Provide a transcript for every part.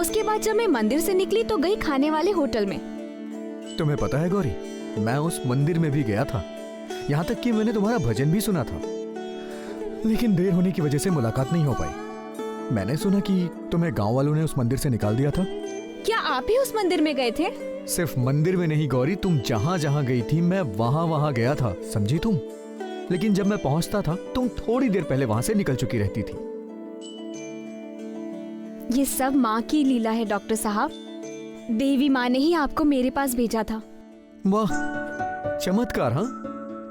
उसके बाद जब मैं मंदिर से निकली तो गई खाने वाले होटल में। तुम्हें पता है गौरी, मैं उस मंदिर में भी गया था, यहाँ तक कि मैंने तुम्हारा भजन भी सुना था, लेकिन देर होने की वजह से मुलाकात नहीं हो पाई। मैंने सुना कि तुम्हें गांव वालों ने उस मंदिर से निकाल दिया था। क्या आप भी उस मंदिर में गए थे? सिर्फ मंदिर में नहीं गौरी, तुम जहाँ जहाँ गई थी मैं वहाँ गया था, समझी तुम? लेकिन जब मैं पहुंचता था तुम थोड़ी देर पहले वहां से निकल चुकी रहती थी। ये सब माँ की लीला है डॉक्टर साहब। देवी माँ ने ही आपको मेरे पास भेजा था। वाह, चमत्कार। हाँ,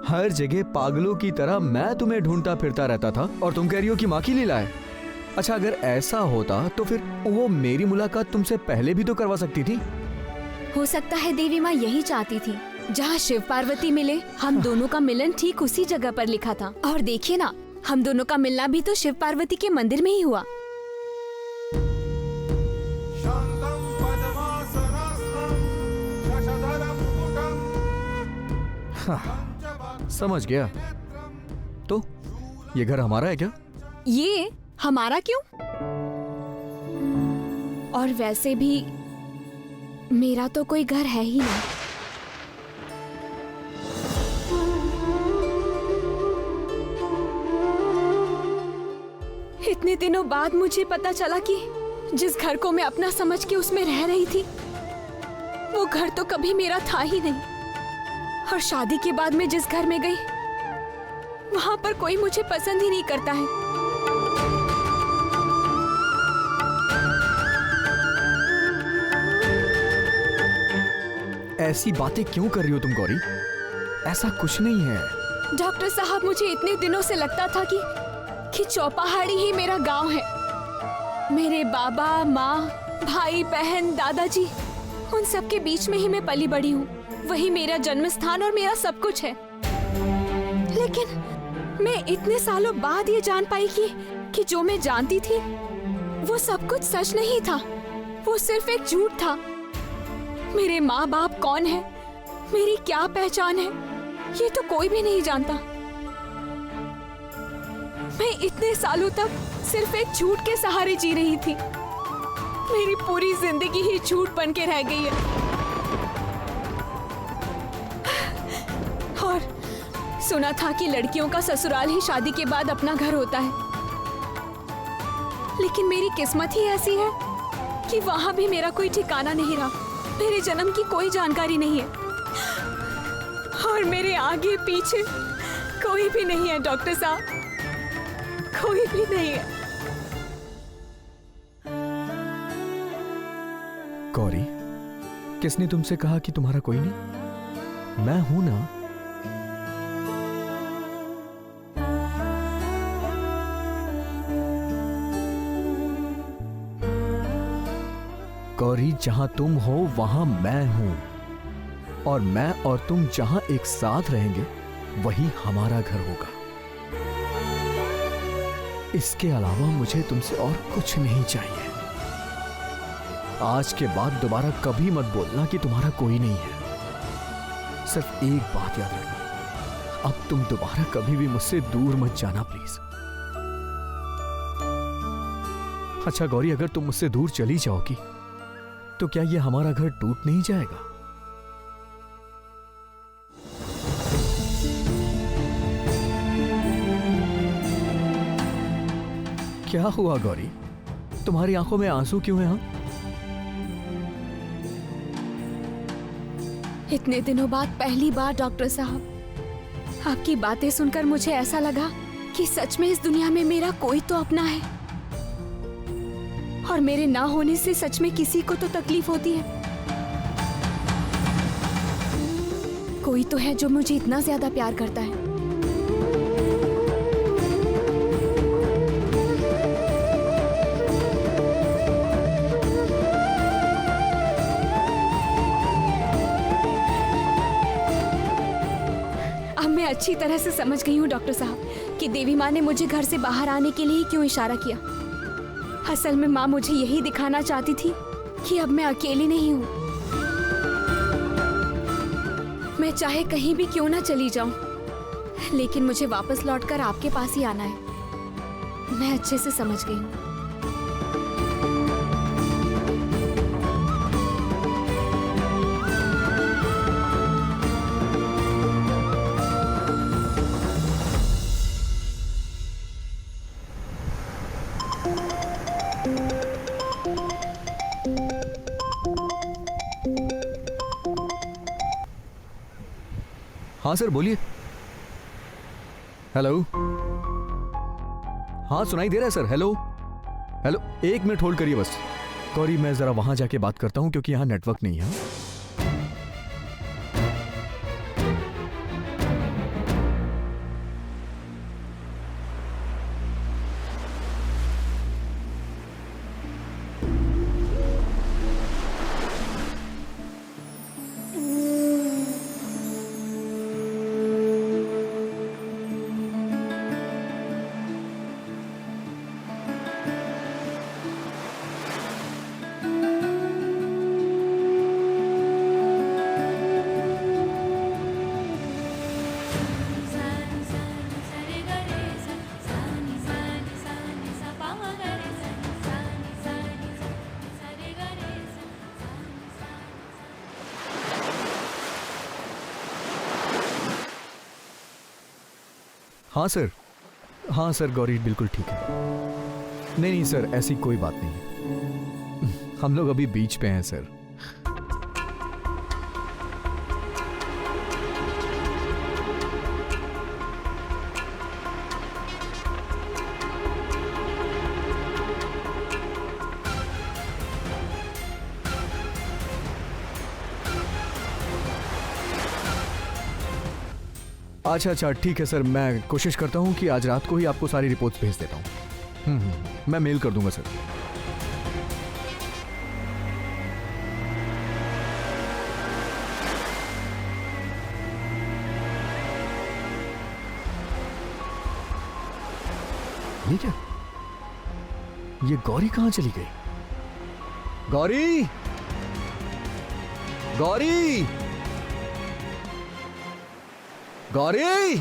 हर जगह पागलों की तरह मैं तुम्हें ढूंढता फिरता रहता था और तुम कह रही हो कि माँ की लीला है। अच्छा, अगर ऐसा होता तो फिर वो मेरी मुलाकात तुमसे पहले भी तो करवा सकती थी। हो सकता है देवी माँ यही चाहती थी, जहाँ शिव पार्वती मिले हम दोनों का मिलन ठीक उसी जगह पर लिखा था। और देखिए ना, हम दोनों का मिलना भी तो शिव पार्वती के मंदिर में ही हुआ। हाँ, समझ गया। तो ये घर हमारा है क्या? ये हमारा क्यों? और वैसे भी मेरा तो कोई घर है ही नहीं। इतने दिनों बाद मुझे पता चला कि जिस घर को मैं अपना समझ के उसमें रह रही थी, वो घर तो कभी मेरा था ही नहीं। और शादी के बाद मैं जिस घर में गई, वहां पर कोई मुझे पसंद ही नहीं करता है। ऐसी बातें क्यों कर रही हो तुम गौरी? ऐसा कुछ नहीं है। डॉक्टर साहब, मुझे इतने दिनों से लगता था कि चौपाहाड़ी ही मेरा गांव है। मेरे बाबा, माँ, भाई, बहन, दादाजी, उन सब के बीच में ही मैं पली बड़ी हूँ। वही मेरा जन्म स्थान और मेरा सब कुछ है। लेकिन मैं इतने सालों बाद ये जान पाई कि जो मैं जानती थी वो सब कुछ सच नहीं था। वो सिर्फ एक झूठ था। मेरे माँ बाप कौन है, मेरी क्या पहचान है, ये तो कोई भी नहीं जानता। मैं इतने सालों तक सिर्फ एक झूठ के सहारे जी रही थी। मेरी पूरी जिंदगी ही झूठ बन के रह गई है। और सुना था कि लड़कियों का ससुराल ही शादी के बाद अपना घर होता है, लेकिन मेरी किस्मत ही ऐसी है कि वहां भी मेरा कोई ठिकाना नहीं रहा। मेरे जन्म की कोई जानकारी नहीं है और मेरे आगे पीछे कोई भी नहीं है डॉक्टर साहब, कोई भी नहीं है। गौरी, किसने तुमसे कहा कि तुम्हारा कोई नहीं? मैं हूं ना। गौरी, जहां तुम हो वहां मैं हूं, और मैं और तुम जहां एक साथ रहेंगे वही हमारा घर होगा। इसके अलावा मुझे तुमसे और कुछ नहीं चाहिए। आज के बाद दोबारा कभी मत बोलना कि तुम्हारा कोई नहीं है। सिर्फ एक बात याद रखना, अब तुम दोबारा कभी भी मुझसे दूर मत जाना प्लीज। अच्छा गौरी, अगर तुम मुझसे दूर चली जाओगी तो क्या ये हमारा घर टूट नहीं जाएगा? क्या हुआ गौरी, तुम्हारी आंखों में आंसू क्यों हैं? हाँ, इतने दिनों बाद पहली बार डॉक्टर साहब, आपकी बातें सुनकर मुझे ऐसा लगा कि सच में इस दुनिया में मेरा कोई तो अपना है, और मेरे ना होने से सच में किसी को तो तकलीफ होती है। कोई तो है जो मुझे इतना ज्यादा प्यार करता है। अब मैं अच्छी तरह से समझ गई हूँ डॉक्टर साहब कि देवी माँ ने मुझे घर से बाहर आने के लिए क्यों इशारा किया। असल में माँ मुझे यही दिखाना चाहती थी कि अब मैं अकेली नहीं हूँ। मैं चाहे कहीं भी क्यों ना चली जाऊं, लेकिन मुझे वापस लौटकर आपके पास ही आना है। मैं अच्छे से समझ गई हूँ। हाँ सर बोलिए। हेलो। हाँ सुनाई दे रहा है sir. Hello hello, 1 minute hold करिए बस। गौरी मैं जरा वहां जाके बात करता हूं क्योंकि यहां नेटवर्क नहीं है। हाँ सर। हाँ सर गौरी बिल्कुल ठीक है। नहीं नहीं सर ऐसी कोई बात नहीं है। हम लोग अभी बीच पे हैं सर। अच्छा अच्छा ठीक है सर, मैं कोशिश करता हूँ कि आज रात को ही आपको सारी रिपोर्ट्स भेज देता हूँ। मैं मेल कर दूंगा सर। ये क्या? ये गौरी कहाँ चली गई? गौरी! गौरी! गौरी!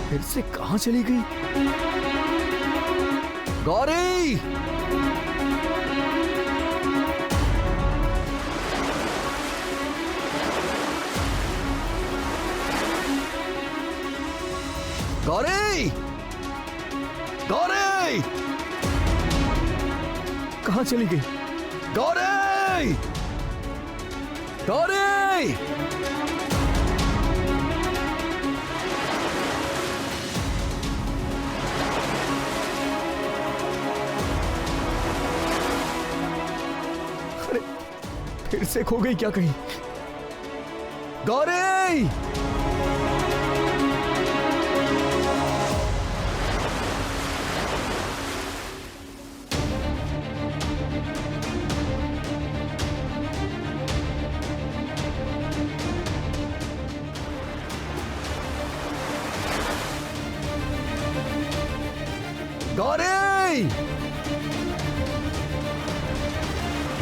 फिर से कहां चली गई? गौरी! गौरी! गौरी! कहां चली गई? गौरी! गौरी! अरे फिर से खो गई क्या कहीं? गौरी! गौरी!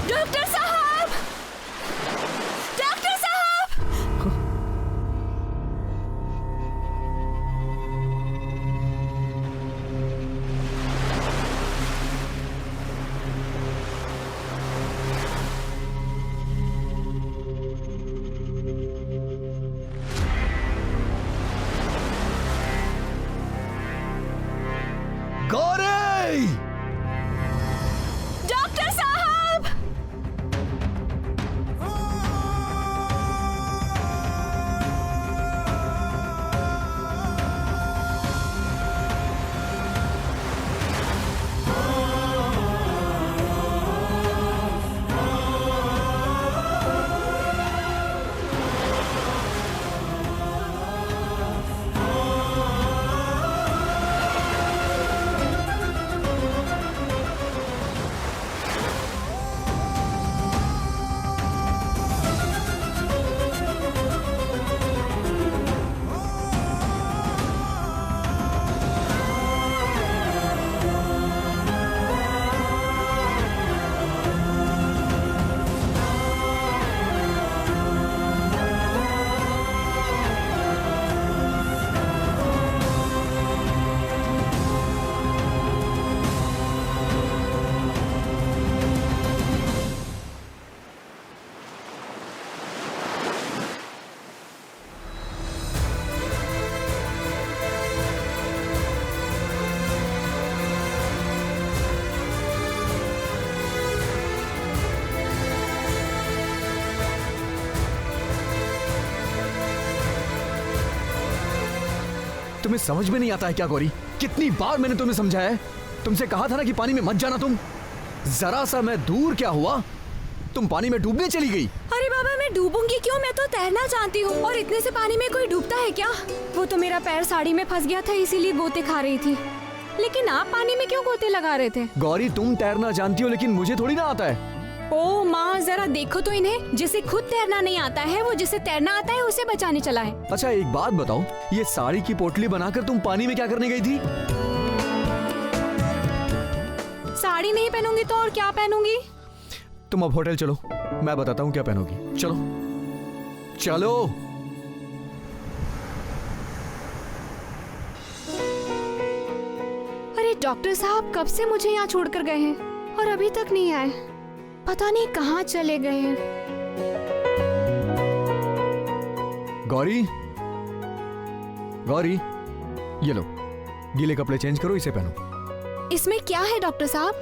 डॉक्टर साहब! डॉक्टर साहब! गौरी! तुम्हें समझ में नहीं आता है क्या गौरी? कितनी बार मैंने तुम्हें समझाया है, तुमसे कहा था ना कि पानी में मत जाना। तुम जरा सा मैं दूर क्या हुआ, तुम पानी में डूबने चली गई। अरे बाबा, मैं डूबूंगी क्यों? मैं तो तैरना जानती हूँ। और इतने से पानी में कोई डूबता है क्या? वो तो मेरा पैर साड़ी में फंस गया था, इसीलिए गोते खा रही थी। लेकिन आप पानी में क्यों गोते लगा रहे थे? गौरी तुम तैरना जानती हो, लेकिन मुझे थोड़ी ना आता है। ओ माँ, जरा देखो तो इन्हें। जिसे खुद तैरना नहीं आता है, वो जिसे तैरना आता है उसे बचाने चला है। अच्छा एक बात बताओ, ये साड़ी की पोटली बनाकर तुम पानी में क्या करने गई थी? साड़ी नहीं पहनूंगी तो और क्या पहनूंगी? तुम अब होटल चलो, मैं बताता हूँ क्या पहनोगी। चलो चलो। अरे डॉक्टर साहब कब से मुझे यहाँ छोड़कर गए हैं और अभी तक नहीं आए। पता नहीं कहाँ चले गए हैं। गौरी, गौरी, ये लो, गीले कपड़े चेंज करो, इसे पहनो। इसमें क्या है डॉक्टर साहब?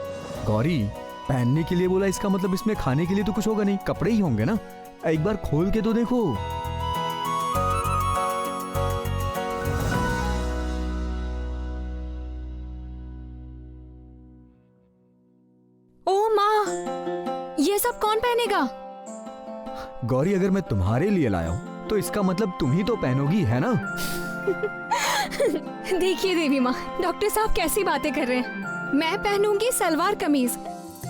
गौरी, पहनने के लिए बोला, इसका मतलब इसमें खाने के लिए तो कुछ होगा नहीं, कपड़े ही होंगे ना। एक बार खोल के तो देखो। ओ माँ, ये सब कौन पहनेगा? गौरी, अगर मैं तुम्हारे लिए लाया हूँ तो इसका मतलब तुम ही तो पहनोगी, है ना? देखिए देवी माँ, डॉक्टर साहब कैसी बातें कर रहे हैं। मैं पहनूंगी सलवार कमीज,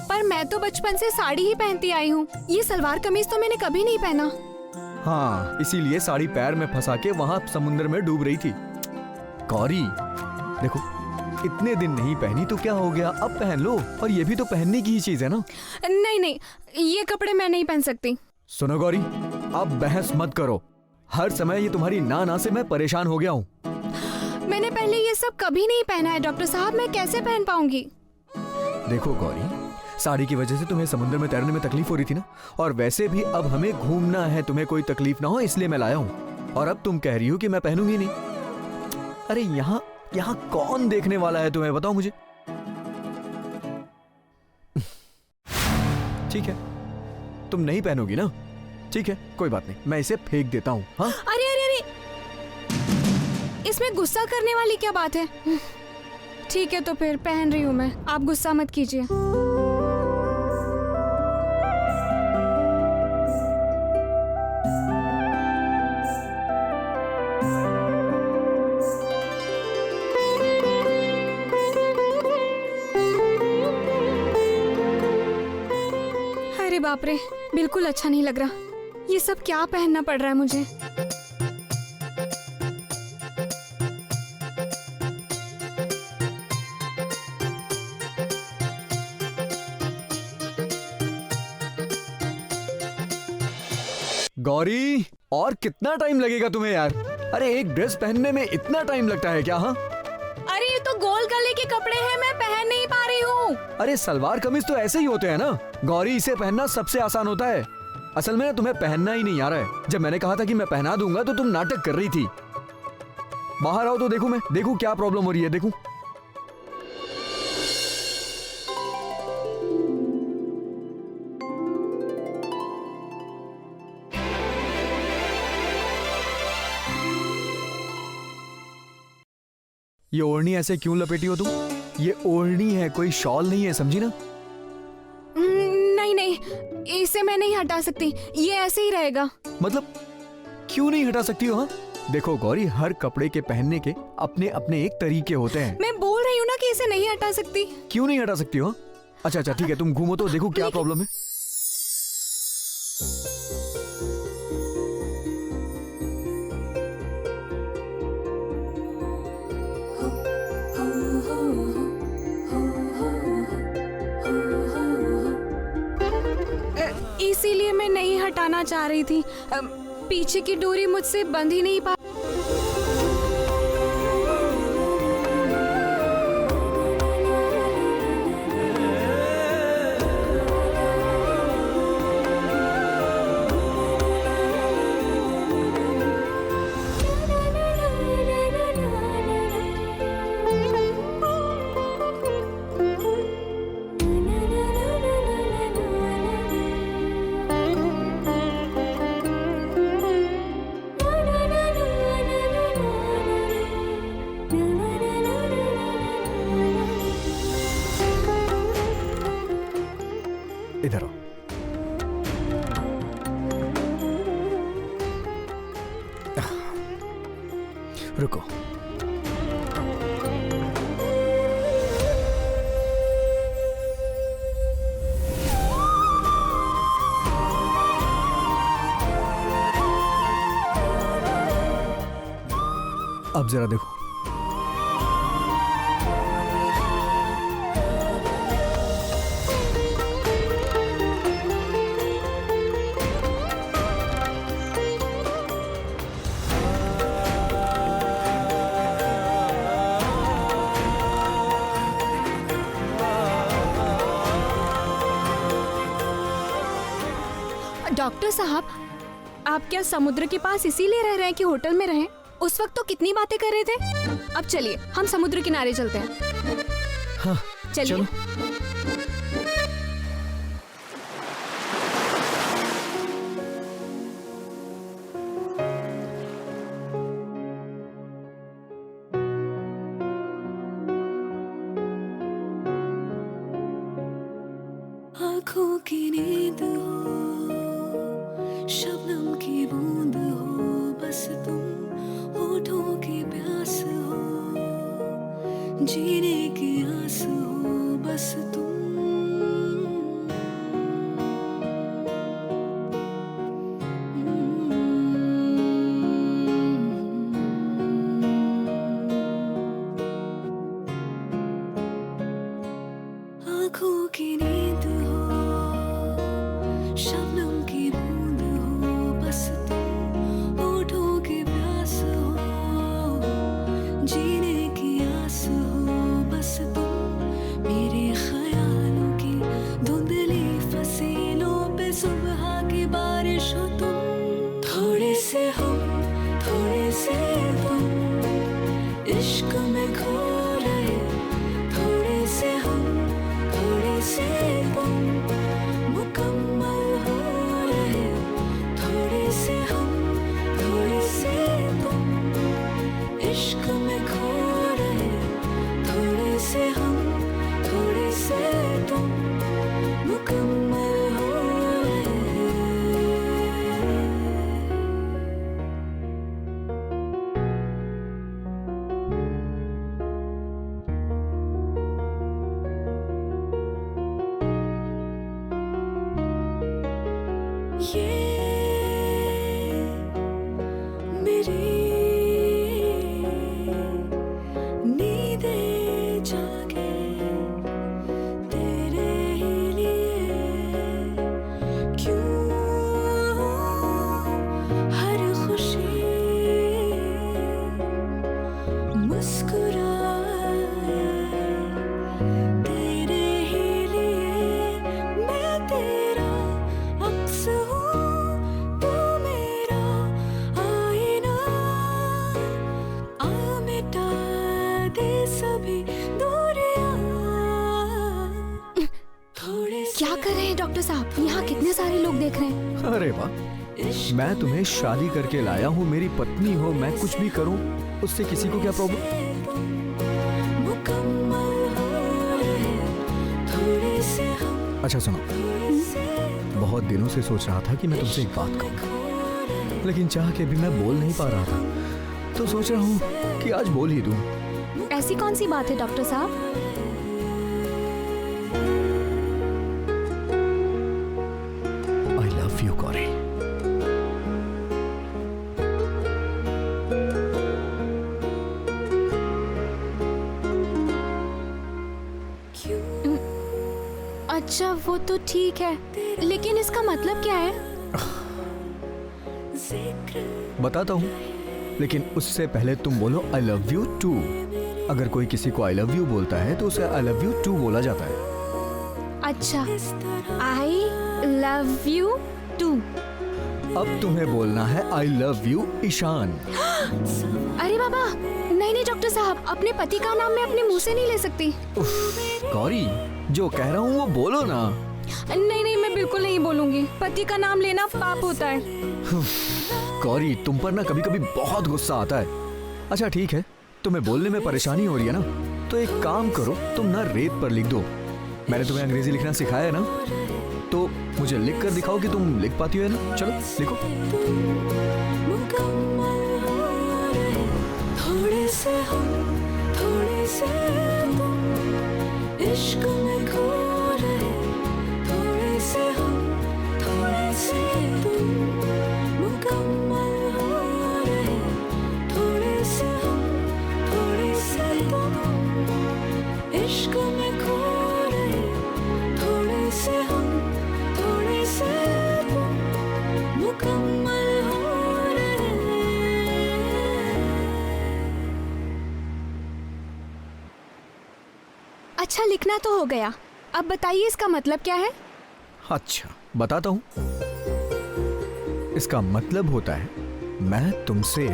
पर मैं तो बचपन से साड़ी ही पहनती आई हूँ। ये सलवार कमीज तो मैंने कभी नहीं पहना। हाँ, इसीलिए साड़ी पैर में फंसा के वहां समुद्र में डूब रही थी। गौरी देखो, इतने दिन नहीं पहनी तो क्या हो गया, अब पहन लो। और ये भी तो पहनने की ही चीज है ना। नहीं नहीं, ये कपड़े मैं नहीं पहन सकती। सुनो गौरी, अब बहस मत करो। हर समय ये तुम्हारी ना से मैं परेशान हो गया हूँ। मैंने पहले ये सब कभी नहीं पहना है डॉक्टर साहब, मैं कैसे पहन पाऊंगी? देखो गौरी, साड़ी की वजह से तुम्हें समुद्र में तैरने में तकलीफ हो रही थी ना, और वैसे भी अब हमें घूमना है, तुम्हें कोई तकलीफ ना हो इसलिए मैं लाया हूँ। और अब तुम कह रही हो कि मैं पहनूंगी नहीं। अरे यहाँ कौन देखने वाला है तुम्हें, बताओ मुझे। ठीक है, तुम नहीं पहनोगी ना, ठीक है, कोई बात नहीं, मैं इसे फेंक देता हूँ। हाँ? अरे अरे अरे, इसमें गुस्सा करने वाली क्या बात है? ठीक है तो फिर पहन रही हूँ मैं, आप गुस्सा मत कीजिए। अरे बाप रे, बिल्कुल अच्छा नहीं लग रहा। ये सब क्या पहनना पड़ रहा है मुझे? गौरी, और कितना टाइम लगेगा तुम्हें यार? अरे एक ड्रेस पहनने में इतना टाइम लगता है क्या? हाँ, अरे ये तो गोल गले के कपड़े हैं, मैं पहन नहीं पा रही हूँ। अरे सलवार कमीज तो ऐसे ही होते हैं ना गौरी, इसे पहनना सबसे आसान होता है। असल में ना तुम्हें पहनना ही नहीं आ रहा है। जब मैंने कहा था कि मैं पहना दूंगा तो तुम नाटक कर रही थी। बाहर आओ तो देखूं, मैं देखूं क्या प्रॉब्लम हो रही है, देखूं। ये ओढ़नी ऐसे क्यों लपेटी हो तुम? ये ओढ़नी है, कोई शॉल नहीं है, समझी ना? नहीं नहीं, इसे मैं नहीं हटा सकती, ये ऐसे ही रहेगा। मतलब क्यों नहीं हटा सकती हो? हाँ, देखो गौरी, हर कपड़े के पहनने के अपने अपने एक तरीके होते हैं। मैं बोल रही हूँ ना कि इसे नहीं हटा सकती। क्यों नहीं हटा सकती हो? अच्छा अच्छा ठीक है, तुम घूमो तो देखो क्या प्रॉब्लम है। इसीलिए मैं नहीं हटाना चाह रही थी। पीछे की डोरी मुझसे बंध ही नहीं पा। रुको। अब जरा देखो। डॉक्टर साहब, आप क्या समुद्र के पास इसीलिए रह रहे हैं कि होटल में रहें? उस वक्त तो कितनी बातें कर रहे थे। अब चलिए हम समुद्र किनारे चलते हैं। हाँ, चलिए। चलो। आँखों की नींद हो, शबनम की बूंद हो, बस तुम होठों की प्यास हो, जीने की आस हो, बस तुम। आँखों की नींद हो, शबनम की बूंद हो, बस तुम होठों की प्यास हो, जीने की आस हो, बस तुम। मेरे ख्यालों की धुंधली फसीलों पे सुबह की बारिश हो तुम। थोड़े से हम, थोड़े से तुम, इश्क में खो रहे। थोड़े से हम, थोड़े से तुम, मुकम्मल हो रहे। थोड़े से हम, थोड़े से तुम, इश्क में खो रहे। थोड़े से हम, थोड़े से तुम, मुकम्मल हो रहे। ये मेरी नींदें जागे तेरे ही लिए। क्यों हर खुशी मुस्कुराए तेरे ही लिए। मैं तेरा अक्स हूँ, तू मेरा आईना। आ मिटा दे सभी दूरियां। थोड़े से क्या कर रहे हैं डॉक्टर साहब? यहाँ कितने सारे लोग देख रहे हैं। अरे वाह, मैं तुम्हें शादी करके लाया हूँ, मेरी पत्नी हो, मैं कुछ भी करूँ उससे किसी को क्या प्रॉब्लम? मुकम्मल हो रहे। थोड़े से हम, अच्छा सुनो, थोड़े से बहुत दिनों से सोच रहा था कि मैं तुमसे एक बात कहूँ, लेकिन चाह के भी मैं बोल नहीं पा रहा था, तो सोच रहा हूँ कि आज बोल ही दूँ। ऐसी कौन सी बात है डॉक्टर साहब? I love you Gauri. क्यों अच्छा वो तो ठीक है, लेकिन इसका मतलब क्या है? जिक्र बताता हूँ, लेकिन उससे पहले तुम बोलो आई लव यू टू। अगर कोई किसी को आई लव यू बोलता है तो उसे आई लव यू टू बोला जाता है। अच्छा, आई लव यू टू। अब तुम्हें बोलना है आई लव यू ईशान। अरे बाबा, नहीं नहीं डॉक्टर साहब, अपने पति का नाम मैं अपने मुंह से नहीं ले सकती। गौरी, जो कह रहा हूँ वो बोलो ना। नहीं नहीं, मैं बिल्कुल नहीं बोलूंगी। पति का नाम लेना पाप होता है। गौरी, तुम पर ना कभी कभी बहुत गुस्सा आता है। अच्छा ठीक है, तुम्हें बोलने में परेशानी हो रही है ना, तो एक काम करो, तुम ना रेत पर लिख दो। मैंने तुम्हें अंग्रेजी लिखना सिखाया है ना, तो मुझे लिख कर दिखाओ कि तुम लिख पाती हो ना। चलो लिखो। मुकम्मल हो रहे। से हम, थोड़े से तुम, इश्क में खो रहे, थोड़े से हम, थोड़े से तुम, मुकम्मल हो रहे, थोड़े से हम, थोड़े से तुम, इश्क में खो रहे, थोड़े से हम, थोड़े से तुम, मुकम्मल हो रहे। अच्छा, लिखना तो हो गया, अब बताइए इसका मतलब क्या है? अच्छा बताता हूँ। इसका मतलब होता है मैं तुमसे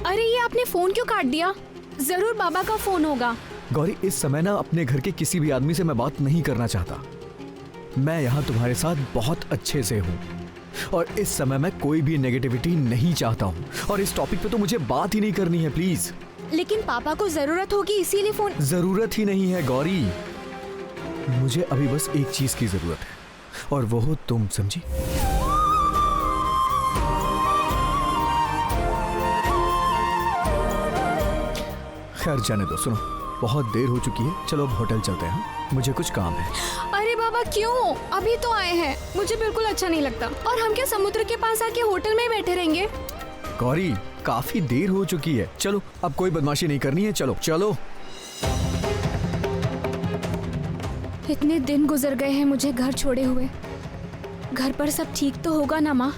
अरे ये आपने फोन क्यों काट दिया? जरूर बाबा का फोन होगा। गौरी, इस समय ना अपने घर के किसी भी आदमी से मैं बात नहीं करना चाहता। मैं यहाँ तुम्हारे साथ बहुत अच्छे से हूँ और इस समय मैं कोई भी नेगेटिविटी नहीं चाहता हूँ और इस टॉपिक पे तो मुझे बात ही नहीं करनी है प्लीज। लेकिन पापा को जरूरत होगी इसीलिए फोन। जरूरत ही नहीं है गौरी, मुझे अभी बस एक चीज की जरूरत है और वो हो तुम, समझी? खैर जाने दो, सुनो बहुत देर हो चुकी है, चलो अब होटल चलते हैं, मुझे कुछ काम है। अरे बाबा क्यों? अभी तो आए हैं, मुझे बिल्कुल अच्छा नहीं लगता। और हम क्या समुद्र के पास आके होटल में ही बैठे रहेंगे? गौरी काफी देर हो चुकी है, चलो अब कोई बदमाशी नहीं करनी है, चलो चलो। इतने दिन गुजर गए हैं मुझे घर छोड़े हुए। घर पर सब ठीक तो होगा ना माँ?